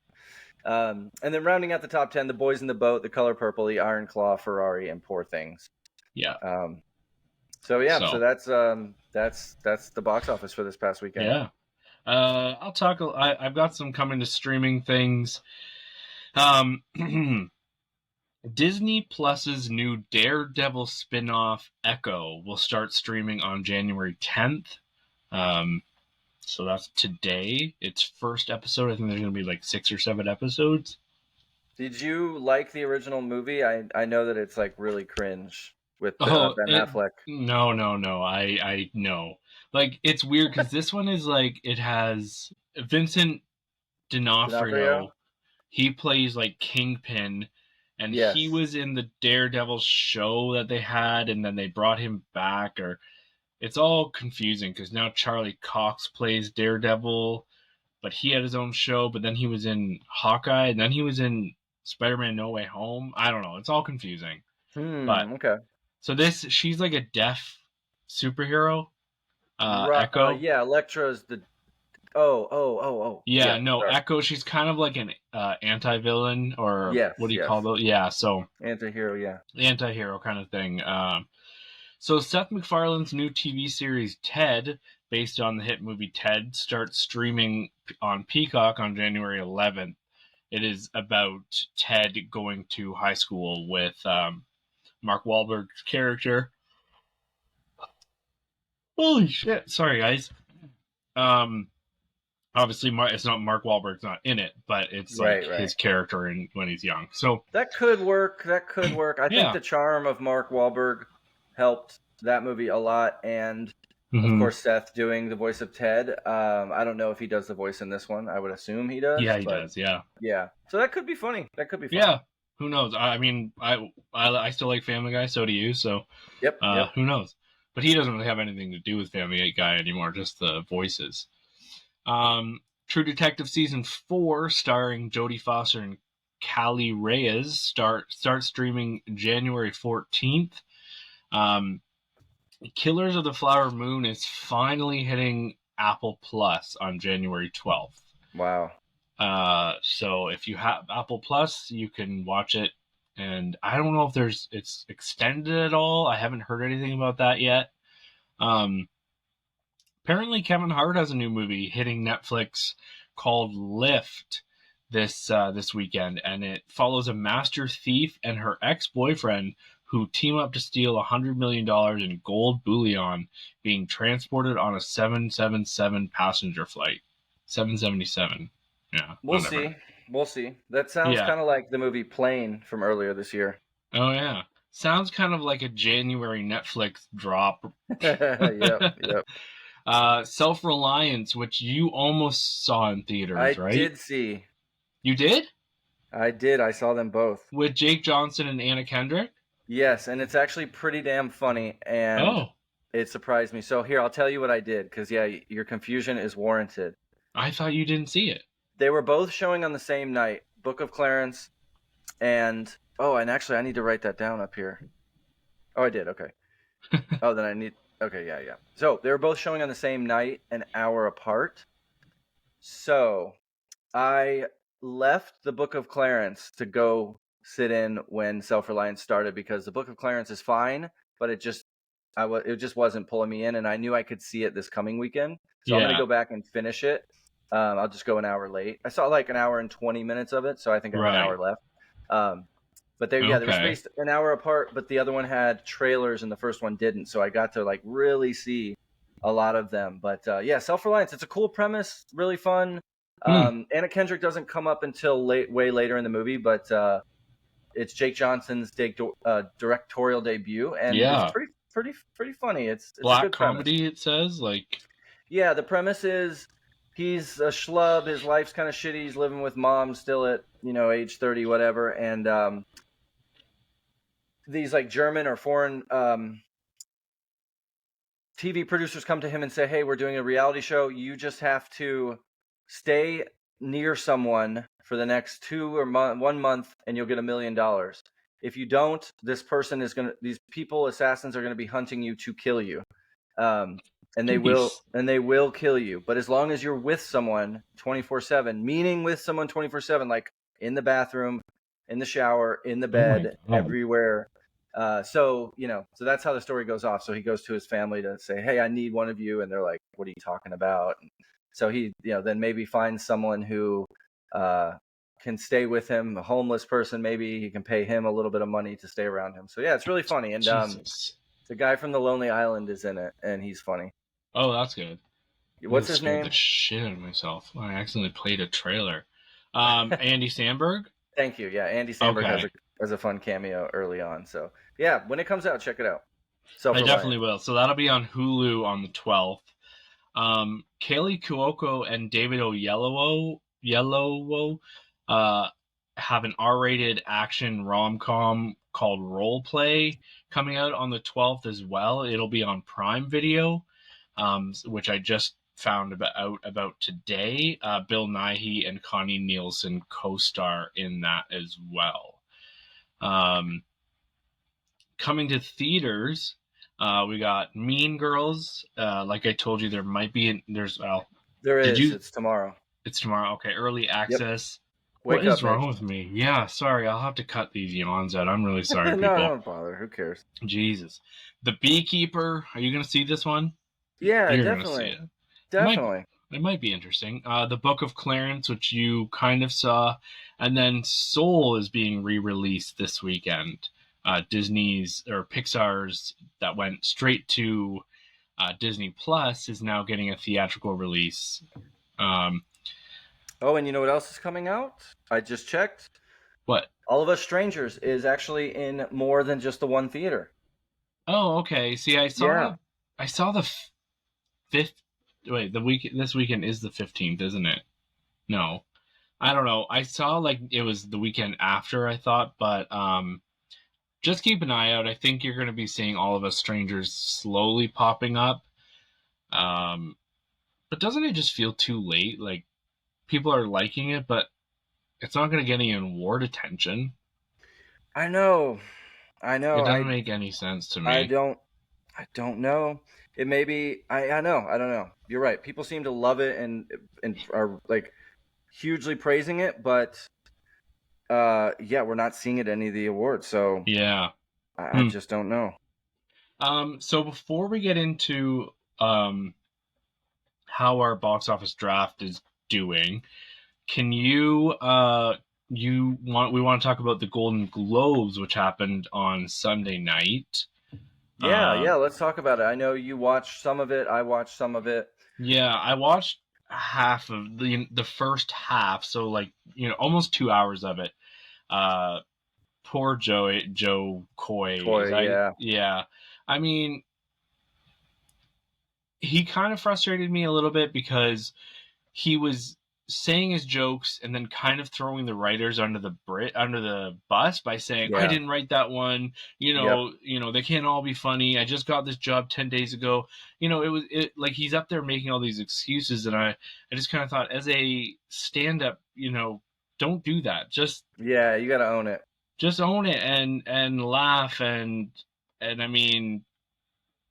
And then rounding out the top 10, The Boys in the Boat, The Color Purple, The Iron Claw, Ferrari, and Poor Things. Yeah. So that's the box office for this past weekend. Yeah. I'll talk. I've got some coming to streaming things. Disney Plus's new Daredevil spin-off Echo will start streaming on January 10th. So that's today. Its first episode. I think there's going to be like 6 or 7 episodes. Did you like the original movie? I know that it's like really cringe with Ben Affleck. No. I know. Like, it's weird because this one is like, it has Vincent D'Onofrio. He plays like Kingpin, and he was in the Daredevil show that they had, and then they brought him back. Or it's all confusing because now Charlie Cox plays Daredevil, but he had his own show. But then he was in Hawkeye, and then he was in Spider-Man: No Way Home. I don't know. It's all confusing. But okay. So she's like a deaf superhero. Echo. Yeah, Elektra's the. Oh. Yeah, no, sorry. Echo. She's kind of like an anti-villain, or what do you call those? Yeah, so anti-hero. Yeah, anti-hero kind of thing. So Seth MacFarlane's new TV series Ted, based on the hit movie Ted, starts streaming on Peacock on January 11th. It is about Ted going to high school with Mark Wahlberg's character. Holy shit! Sorry, guys. Obviously, it's not Mark Wahlberg's not in it, but it's like his character when he's young. So that could work. I think the charm of Mark Wahlberg helped that movie a lot, and of course Seth doing the voice of Ted. I don't know if he does the voice in this one. I would assume he does. Yeah, he does. Yeah. So that could be funny. Yeah. Who knows? I mean, I still like Family Guy. So do you. So yep. Who knows? But he doesn't really have anything to do with Family Guy anymore. Just the voices. True Detective Season 4, starring Jodie Foster and Callie Reyes, starts streaming January 14th. Killers of the Flower Moon is finally hitting Apple Plus on January 12th. Wow. So if you have Apple Plus, you can watch it. And I don't know if it's extended at all. I haven't heard anything about that yet. Apparently Kevin Hart has a new movie hitting Netflix called Lift this weekend, and it follows a master thief and her ex-boyfriend who team up to steal $100 million in gold bullion being transported on a 777 passenger flight. 777. Yeah. We'll see. That sounds kind of like the movie Plane from earlier this year. Oh, yeah. Sounds kind of like a January Netflix drop. Yep. Self-Reliance, which you almost saw in theaters, right? I did see. You did? I did. I saw them both. With Jake Johnson and Anna Kendrick? Yes, and it's actually pretty damn funny, and it surprised me. So here, I'll tell you what I did, because, your confusion is warranted. I thought you didn't see it. They were both showing on the same night. Book of Clarence and actually I need to write that down up here. Oh, I did. Okay. Okay, yeah. So they were both showing on the same night, an hour apart. So I left the Book of Clarence to go sit in when Self-Reliance started because the Book of Clarence is fine, but it just wasn't pulling me in, and I knew I could see it this coming weekend. So I'm going to go back and finish it. I'll just go an hour late. I saw like an hour and 20 minutes of it, so I think I have an hour left. But they were spaced an hour apart, but the other one had trailers and the first one didn't. So I got to like really see a lot of them. But Self-Reliance, it's a cool premise, really fun. Anna Kendrick doesn't come up until way later in the movie, but it's Jake Johnson's directorial debut, and it's pretty funny. It's black a good comedy. Premise. It says the premise is he's a schlub. His life's kind of shitty. He's living with mom still at age 30, whatever, and these like German or foreign TV producers come to him and say, "Hey, we're doing a reality show. You just have to stay near someone for the next 1 month, and you'll get $1 million. If you don't, these assassins are gonna be hunting you to kill you, and they will kill you. But as long as you're with someone 24/7, meaning with someone 24/7, like in the bathroom, in the shower, in the bed, everywhere." So that's how the story goes off. So he goes to his family to say, "Hey, I need one of you," and they're like, "What are you talking about?" And so he, then maybe finds someone who can stay with him, a homeless person. Maybe he can pay him a little bit of money to stay around him. So yeah, it's really funny. And the guy from The Lonely Island is in it, and he's funny. Oh, that's good. What's his name? The shit out of myself. I accidentally played a trailer. Andy Samberg. Thank you. Yeah, Andy Samberg has a fun cameo early on. So yeah, when it comes out, check it out. I definitely will. So that'll be on Hulu on the 12th. Kaylee Cuoco and David Oyelowo have an R-rated action rom-com called Role Play coming out on the 12th as well. It'll be on Prime Video, which I just found about today. Bill Nighy and Connie Nielsen co-star in that as well. Coming to theaters, we got Mean Girls. Like I told you, there is. It's tomorrow. It's tomorrow. Okay, early access. Yep. What is wrong with me? Yeah, sorry. I'll have to cut these yawns out. I'm really sorry, people. No, don't bother. Who cares? Jesus. The Beekeeper. Are you going to see this one? Yeah, You're definitely. See it. Definitely. It might be interesting. The Book of Clarence, which you kind of saw. And then Soul is being re-released this weekend. Disney's or Pixar's that went straight to Disney Plus is now getting a theatrical release. And you know what else is coming out? I just checked. What? All of Us Strangers is actually in more than just the one theater. Oh, okay. See, I saw the 5th. Wait, this weekend is the 15th, isn't it? No, I don't know. I saw like it was the weekend after, I thought, but just keep an eye out. I think you're going to be seeing All of Us Strangers slowly popping up. But doesn't it just feel too late? Like, people are liking it, but it's not going to get any award attention. I know. It doesn't make any sense to me. I don't know. It may be. I don't know. You're right. People seem to love it and are like hugely praising it, but we're not seeing it at any of the awards. So yeah, I just don't know. So before we get into how our box office draft is doing, can you we want to talk about the Golden Globes, which happened on Sunday night? Yeah, let's talk about it. I know you watched some of it. I watched some of it. Yeah, I watched half of the first half, so like almost 2 hours of it. Poor Joe Coy. Yeah. I mean, he kind of frustrated me a little bit because he was saying his jokes and then kind of throwing the writers under the bus by saying, I didn't write that one. They can't all be funny. I just got this job 10 days ago. It like he's up there making all these excuses, and I just kind of thought, as a stand-up, don't do that. Just you got to own it. Just own it and laugh and I mean,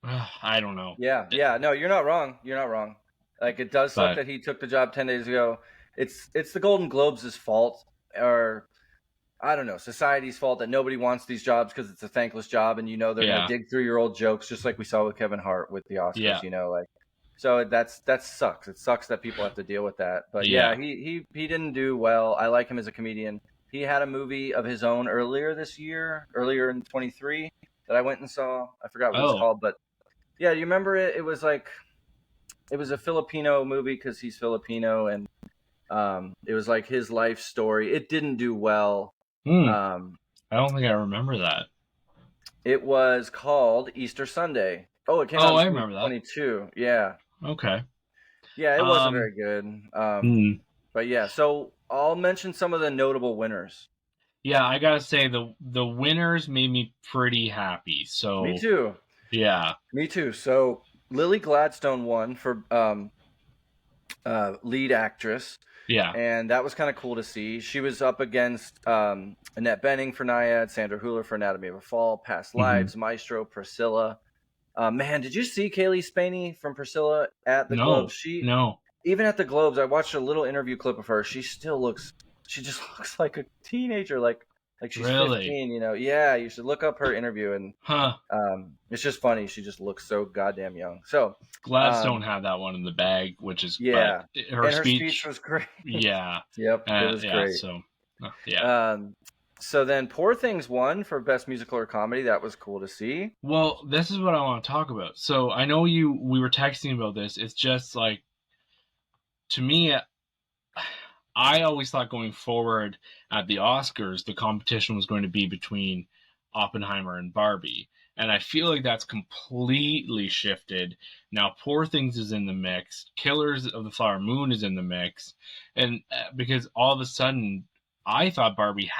I don't know. Yeah. No, you're not wrong. You're not wrong. Like, it does suck that he took the job 10 days ago. It's the Golden Globes' fault, or I don't know, society's fault that nobody wants these jobs because it's a thankless job, and they're gonna dig through your old jokes, just like we saw with Kevin Hart with the Oscars. So that sucks. It sucks that people have to deal with that. But he didn't do well. I like him as a comedian. He had a movie of his own earlier in 23 that I went and saw. I forgot what it's called, but yeah, you remember it? It was a Filipino movie because he's Filipino, and it was like his life story. It didn't do well. I don't think I remember that. It was called Easter Sunday. Oh, it came out in 2022. Yeah. Okay. Yeah, it wasn't very good. But yeah, so I'll mention some of the notable winners. Yeah, I gotta say the winners made me pretty happy. So me too. Yeah. Me too. So Lily Gladstone won for lead actress. Yeah. And that was kind of cool to see. She was up against Annette Bening for Nyad, Sandra Hüller for Anatomy of a Fall, Past Lives, Maestro, Priscilla. Man, did you see Kaylee Spaney from Priscilla at the Globes? No. Even at the Globes, I watched a little interview clip of her. She just looks like a teenager, like she's 15, Yeah, you should look up her interview, and it's just funny. She just looks so goddamn young. So Gladstone had that one in the bag, which is her speech was great. Yeah. Yep, it was great. So so then Poor Things won for Best Musical or Comedy. That was cool to see. Well, this is what I want to talk about. So I know we were texting about this. It's just like, to me, I always thought going forward at the Oscars, the competition was going to be between Oppenheimer and Barbie. And I feel like that's completely shifted. Now, Poor Things is in the mix. Killers of the Flower Moon is in the mix. And because all of a sudden, I thought Barbie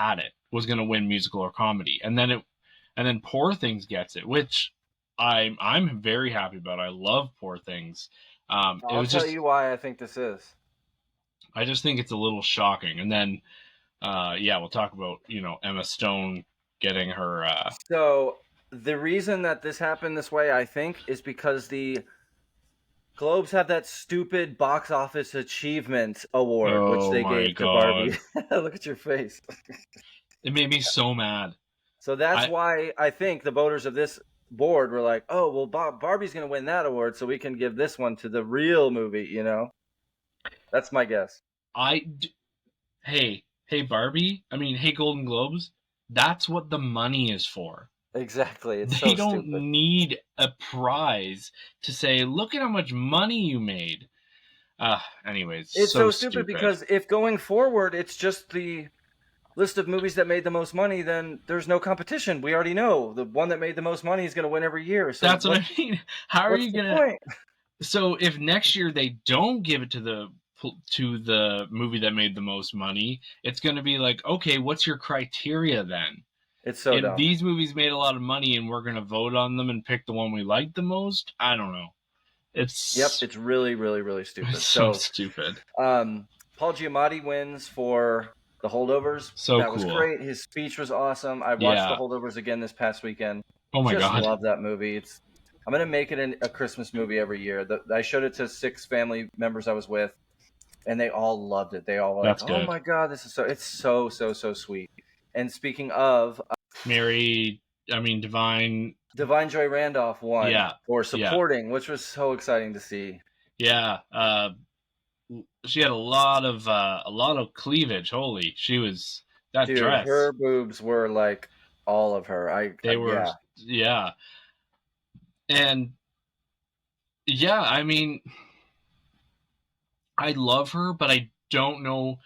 was going to win musical or comedy. And then Poor Things gets it, which I'm very happy about. I love Poor Things. I'll tell you why I think this is. I just think it's a little shocking. And then, we'll talk about, Emma Stone getting her... So the reason that this happened this way, I think, is because the Globes have that stupid box office achievement award, which they gave to Barbie. Look at your face. It made me so mad. So that's why I think the voters of this board were like, oh, well, Barbie's going to win that award, so we can give this one to the real movie, That's my guess. Hey, Barbie, hey, Golden Globes, that's what the money is for. Exactly. They don't need a prize to say, look at how much money you made. Anyways, it's so stupid because if going forward it's just the list of movies that made the most money, then there's no competition. We already know the one that made the most money is going to win every year. So that's what I mean. How are you going to? So if next year they don't give it to the movie that made the most money, it's going to be like, okay, what's your criteria then? It's so dumb. If these movies made a lot of money and we're going to vote on them and pick the one we like the most, I don't know. It's really, really, really stupid. It's so stupid. Paul Giamatti wins for The Holdovers. So that cool. was great. His speech was awesome. I watched The Holdovers again this past weekend. Oh my God. I love that movie. I'm going to make it a Christmas movie every year. I showed it to 6 family members I was with, and they all loved it. They all were like, oh my God, it's so sweet. And speaking of... Divine Joy Randolph won for supporting, which was so exciting to see. Yeah. She had a lot of cleavage. Holy, she was that Dude, dress. Her boobs were like all of her. And I love her, but I don't know.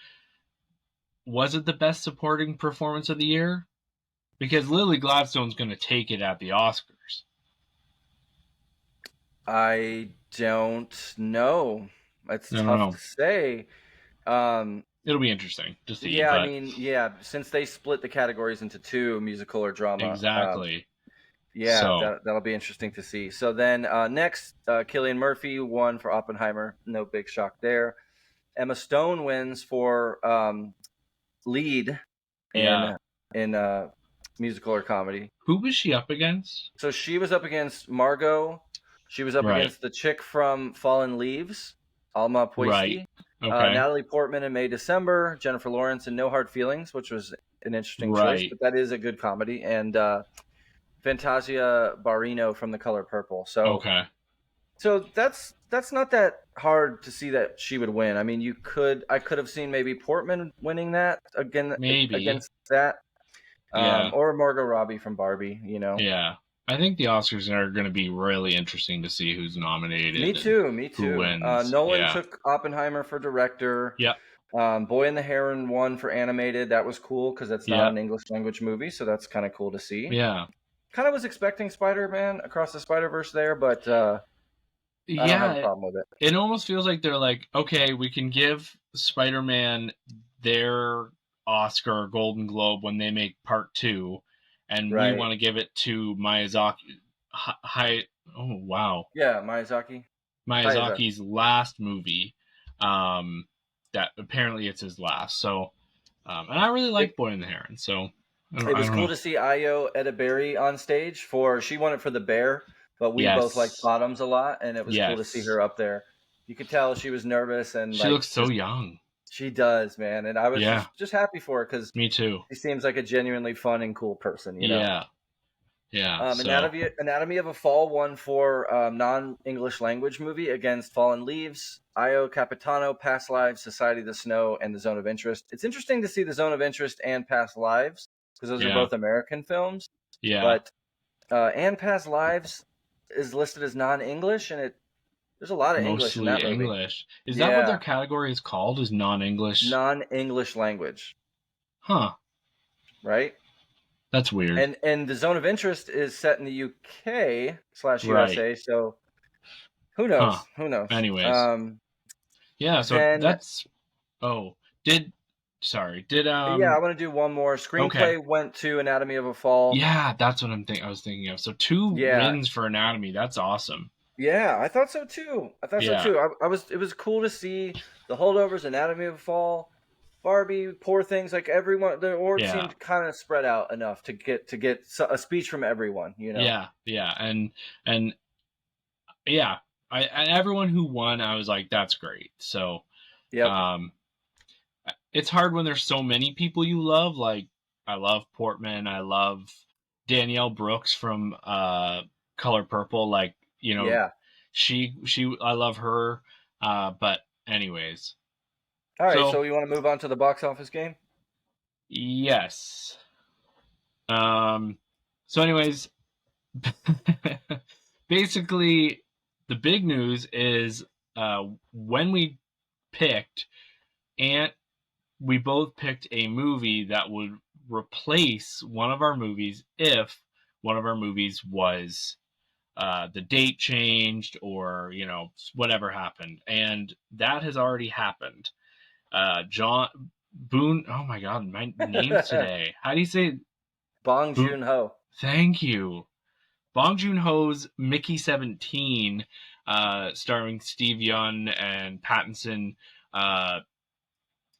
Was it the best supporting performance of the year? Because Lily Gladstone's going to take it at the Oscars. I don't know. It's tough to say. It'll be interesting to see. Yeah, I mean, since they split the categories into two, musical or drama. Exactly. That'll be interesting to see. So then next, Cillian Murphy won for Oppenheimer. No big shock there. Emma Stone wins for lead in musical or comedy. Who was she up against? So she was up against Margot. She was up against the chick from Fallen Leaves, Alma Puesti. Right. Okay. Natalie Portman in May December. Jennifer Lawrence in No Hard Feelings, which was an interesting choice, but that is a good comedy. And Fantasia Barrino from The Color Purple. So that's not that hard to see that she would win. I mean, I could have seen maybe Portman winning that against that, or Margot Robbie from Barbie. Yeah, I think the Oscars are going to be really interesting to see who's nominated. Me too. Who wins? Nolan took Oppenheimer for director. Yeah. Boy and the Heron won for animated. That was cool because that's not an English language movie, so that's kind of cool to see. Yeah. Kind of was expecting Spider-Man Across the Spider-Verse there, but I don't have a problem with it. It almost feels like they're like, okay, we can give Spider-Man their Oscar or Golden Globe when they make part 2, and we want to give it to Miyazaki. Oh, wow. Yeah, Miyazaki. Miyazaki's last movie. That apparently it's his last. So, and I really like Boy and the Heron, so... It was cool to see Ayo Edebiri on stage she won it for The Bear, but we both liked Bottoms a lot, and it was cool to see her up there. You could tell she was nervous, and she looks so young. She does, man, and I was just happy for her because me too. She seems like a genuinely fun and cool person, you know. Yeah. Anatomy of a Fall won for non-English language movie against Fallen Leaves, Io Capitano, Past Lives, Society of the Snow, and The Zone of Interest. It's interesting to see The Zone of Interest and Past Lives, because those are both American films. Yeah. But and Past Lives is listed as non-English, and there's a lot of English in that movie. English. Is that what their category is called? Is non-English? Non-English language. Huh. Right? That's weird. And The Zone of Interest is set in the UK/USA, so who knows? Huh. Who knows? Anyways. So that's... Oh. I want to do one more. Screenplay went to Anatomy of a Fall. Yeah, that's what I was thinking of. So 2 wins for Anatomy. That's awesome. Yeah, I thought so too. It was cool to see the holdovers, Anatomy of a Fall, Barbie, Poor Things. Like everyone, the award seemed kind of spread out enough to get a speech from everyone. You know. Yeah, and everyone who won, I was like, that's great. So, it's hard when there's so many people you love. Like, I love Portman. I love Danielle Brooks from Color Purple. Like, you know, I love her. But anyways. All right, so you want to move on to the box office game? Yes. So anyways, basically, the big news is when we picked Ant, we both picked a movie that would replace one of our movies if one of our movies was the date changed or, you know, whatever happened. And that has already happened. John Boone. Oh my God, my name's today. How do you say it? Bong Joon-ho. Thank you. Bong Joon-ho's Mickey 17, starring Steve Yeun and Pattinson,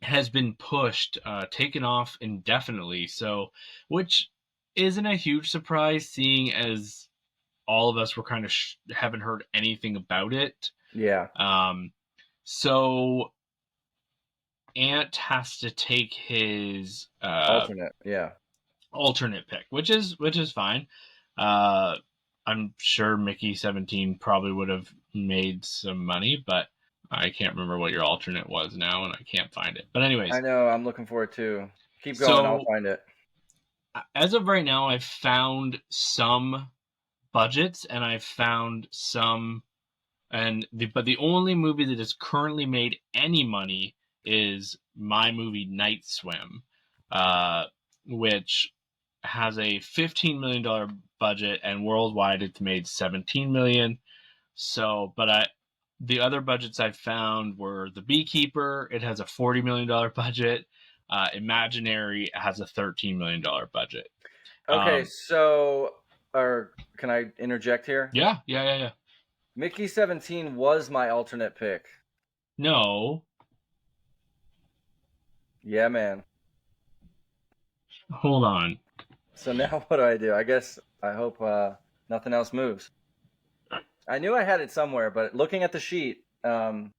has been pushed, taken off indefinitely. So, which isn't a huge surprise, seeing as all of us were kind of haven't heard anything about it. Yeah. So Ant has to take his alternate pick, which is fine. I'm sure Mickey 17 probably would have made some money, but I can't remember what your alternate was now, and I can't find it. But anyways. I know, I'm looking for it too. Keep going, I'll find it. As of right now, I've found some budgets, and I've found some... But the only movie that has currently made any money is my movie Night Swim, which has a $15 million budget, and worldwide it's made $17 million. So, but the other budgets I found were The Beekeeper. It has a $40 million budget. Imaginary has a $13 million budget. Okay, can I interject here? Yeah. Mickey 17 was my alternate pick. No. Yeah, man. Hold on. So now what do? I hope nothing else moves. I knew I had it somewhere, but looking at the sheet. Okay.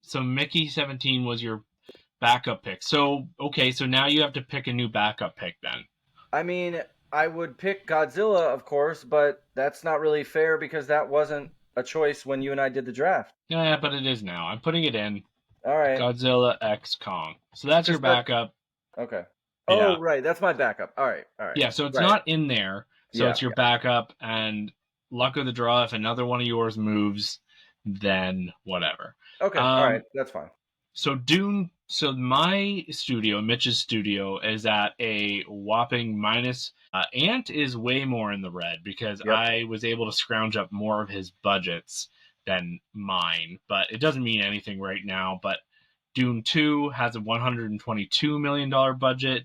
So Mickey 17 was your backup pick. So now you have to pick a new backup pick then. I mean, I would pick Godzilla, of course, but that's not really fair because that wasn't a choice when you and I did the draft. Yeah, but it is now. I'm putting it in. All right. Godzilla X Kong. So that's your backup. Okay. Oh, yeah. Right. That's my backup. All right. Yeah, so it's not in there. So it's your backup, and luck of the draw, if another one of yours moves, then whatever. Okay. All right. That's fine. So my studio, Mitch's studio, is at a whopping minus. Ant is way more in the red because I was able to scrounge up more of his budgets than mine, but it doesn't mean anything right now. But Dune 2 has a $122 million budget.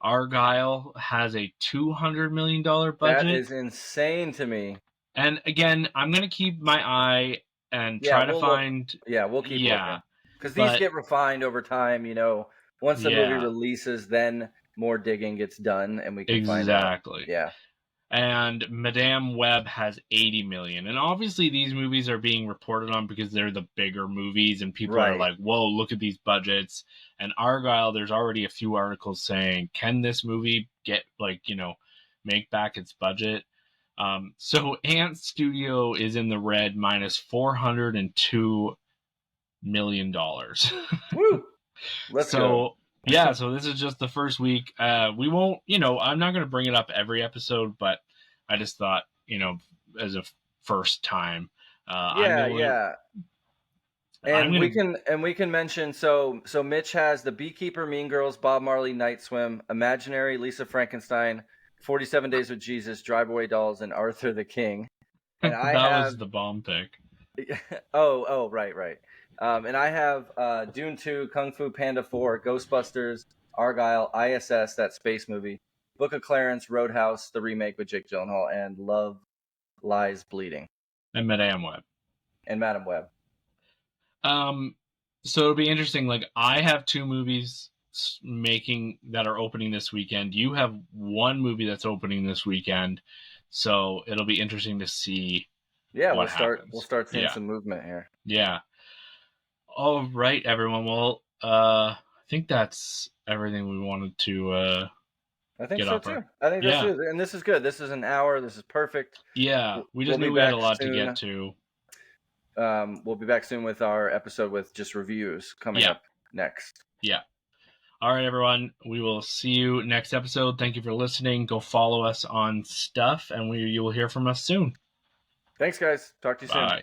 Argyle has a $200 million budget. That is insane to me. And again, I'm going to keep my eye and try to find... we'll keep looking. Because these get refined over time, Once the movie releases, then more digging gets done, and we can find out. Exactly. Yeah. And Madame Web has 80 million. And obviously these movies are being reported on because they're the bigger movies and people are like, whoa, look at these budgets. And Argyle, there's already a few articles saying, can this movie get make back its budget? So Ant Studio is in the red minus $402 million. Woo! Let's go. Yeah, so this is just the first week. We won't, I'm not going to bring it up every episode, but I just thought, as a first time. And we can mention, so Mitch has The Beekeeper, Mean Girls, Bob Marley, Night Swim, Imaginary, Lisa Frankenstein, 47 Days with Jesus, Drive Away Dolls, and Arthur the King. And that was the bomb pick. Right. And I have Dune 2, Kung Fu Panda 4, Ghostbusters, Argyle, ISS, that space movie, Book of Clarence, Roadhouse, the remake with Jake Gyllenhaal, and Love Lies Bleeding. And Madame Web. So it'll be interesting. I have 2 movies that are opening this weekend. You have 1 movie that's opening this weekend. So it'll be interesting to see. Yeah, we'll start seeing some movement here. Yeah. All right, everyone. Well, I think that's everything we wanted to I think so too. I think that's it. And this is good. This is an hour. This is perfect. Yeah, we just knew we had a lot to get to. We'll be back soon with our episode with just reviews coming up next. Yeah. All right, everyone. We will see you next episode. Thank you for listening. Go follow us on stuff, and you will hear from us soon. Thanks, guys. Talk to you soon. Bye.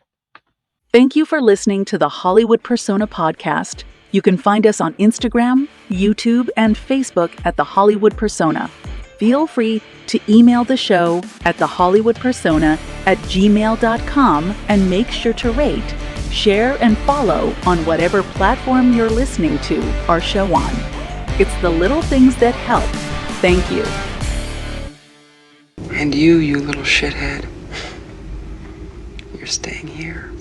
Thank you for listening to the Hollywood Persona podcast. You can find us on Instagram, YouTube, and Facebook at The Hollywood Persona. Feel free to email the show at thehollywoodpersona@gmail.com and make sure to rate, share, and follow on whatever platform you're listening to our show on. It's the little things that help. Thank you. And you little shithead, you're staying here.